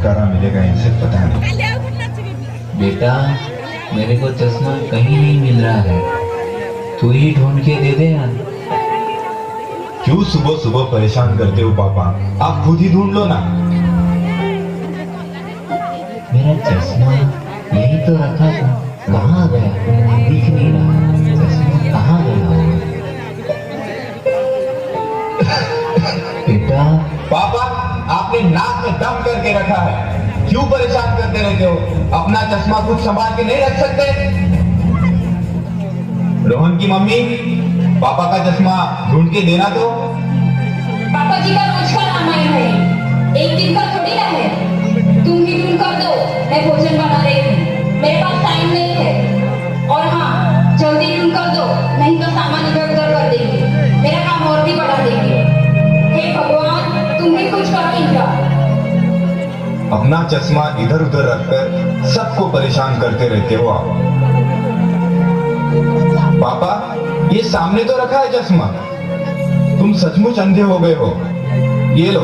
छुटकारा मिलेगा इनसे पता नहीं। बेटा, मेरे को चश्मा कहीं नहीं मिल रहा है, तू ही ढूंढ के दे दे यार। क्यों सुबह सुबह परेशान करते हो पापा, आप खुद ही ढूंढ लो ना। मेरा चश्मा यही तो रखा था, कहाँ गया? दिख नहीं रहा, चश्मा कहाँ गया होगा? बेटा, पापा, आपने नाक में दम करके रखा है, क्यों परेशान करते रहते हो? अपना चश्मा खुद संभाल के नहीं रख सकते? रोहन की मम्मी, पापा का चश्मा ढूंढ के देना तो। पापा जी का रोज का रामायण है, एक दिन का थोड़ी ना है। तुम ही ढूंढ कर दो, मैं भोजन बना रही हूँ, मेरे पास टाइम नहीं है। और हाँ, जल्दी ढूंढ कर दो, नहीं तो सामान इधर उधर कर देंगे, मेरा काम और भी बढ़ा देंगे। हे भगवान, तुम ही कुछ करो इनका। अपना चश्मा इधर उधर रखकर सबको परेशान करते रहते हो आप। पापा, ये सामने तो रखा है चश्मा, तुम सचमुच अंधे हो गए हो। ये लो।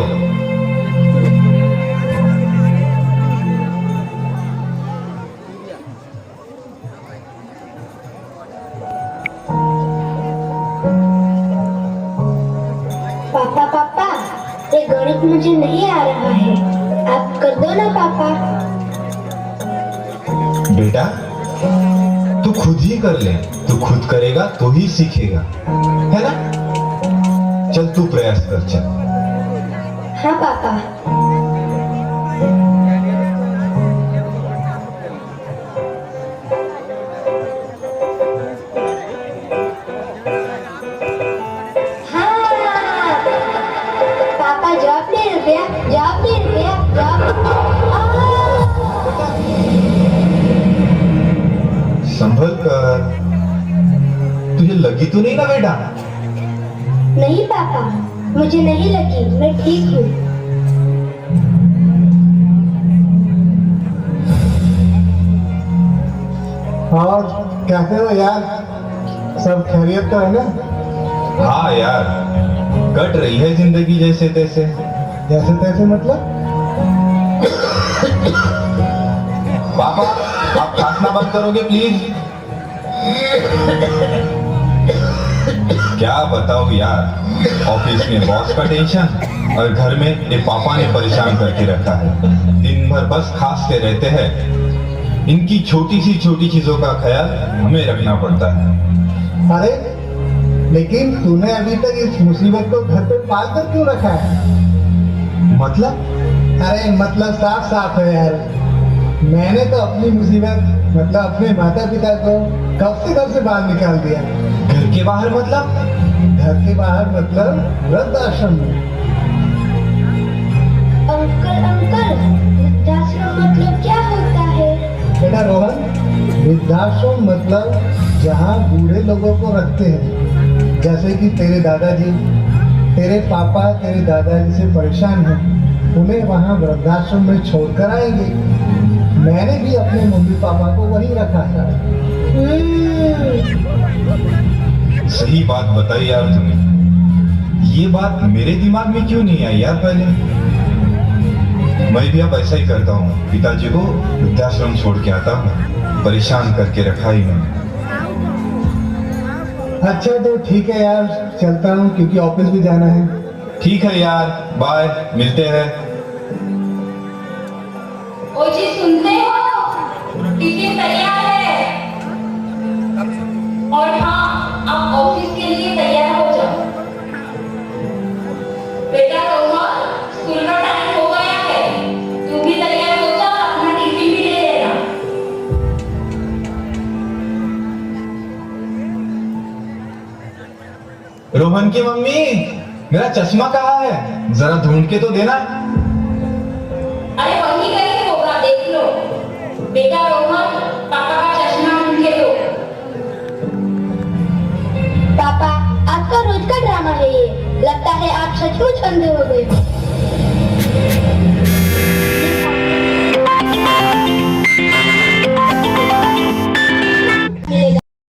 पापा पापा, ये गणित मुझे नहीं आ रहा है, आप कर दो ना पापा। बेटा, तू खुद ही कर ले, तू खुद करेगा तो ही सीखेगा, है ना? चल तू प्रयास कर, चल। हाँ पापा। हाँ पापा, जॉब नहीं रुपया, जॉब नहीं रुपया, जॉब। संभल कर, तुझे लगी तो नहीं ना बेटा? नहीं पापा, मुझे नहीं लगी, मैं ठीक हूँ। और कैसे हो यार, सब खैरियत तो है ना? हाँ यार, कट रही है जिंदगी जैसे तैसे। जैसे तैसे मतलब? पापा, आप खांसना बंद करोगे प्लीज? क्या बताओ यार, ऑफिस में बॉस का टेंशन और घर में ये पापा ने परेशान करके रखा है। दिन भर बस खांसते रहते हैं। इनकी छोटी सी छोटी चीजों का ख्याल हमें रखना पड़ता है। अरे लेकिन तूने अभी तक इस मुसीबत को घर पे पाल कर क्यों रखा है? मतलब? अरे मतलब साफ साफ है यार, मैंने तो अपनी मुसीबत मतलब अपने माता पिता को कब से घर से बाहर निकाल दिया। घर के बाहर मतलब? घर के बाहर मतलब वृद्धाश्रम में। अंकल अंकल, वृद्धाश्रम मतलब क्या होता है? बेटा रोहन, वृद्धाश्रम मतलब जहाँ बूढ़े लोगों को रखते हैं, जैसे कि तेरे दादाजी, तेरे पापा तेरे दादाजी से परेशान हैं, उन्हें वहाँ वृद्धाश्रम में छोड़कर आएंगे। मैंने भी अपने मम्मी पापा को वहीं रखा था। सही बात बताई यार तुमने। ये बात मेरे दिमाग में क्यों नहीं आई यार पहले? मैं भी अब ऐसा ही करता हूँ, पिताजी को वृद्धाश्रम छोड़ के आता हूँ, परेशान करके रखा ही मैंने। अच्छा तो ठीक है यार, चलता हूँ क्योंकि ऑफिस भी जाना है। ठीक है यार, बाय, मिलते हैं। ओ जी, सुनते हो? टिफिन तैयार है। और हाँ, आप ऑफिस के लिए तैयार हो जाओ। बेटा रोहन, स्कूल का टाइम हो गया है, तू भी तैयार हो जा, अपना टिफिन भी ले लेना। रोहन की मम्मी, मेरा चश्मा कहाँ है? जरा ढूंढ के तो देना। अरे वही कहीं होगा, देख लो। बेटा रोहन, पापा का चश्मा ढूंढ के दो। पापा, आपका रोज का ड्रामा है ये, लगता है आप सचमुच अंधे हो गए।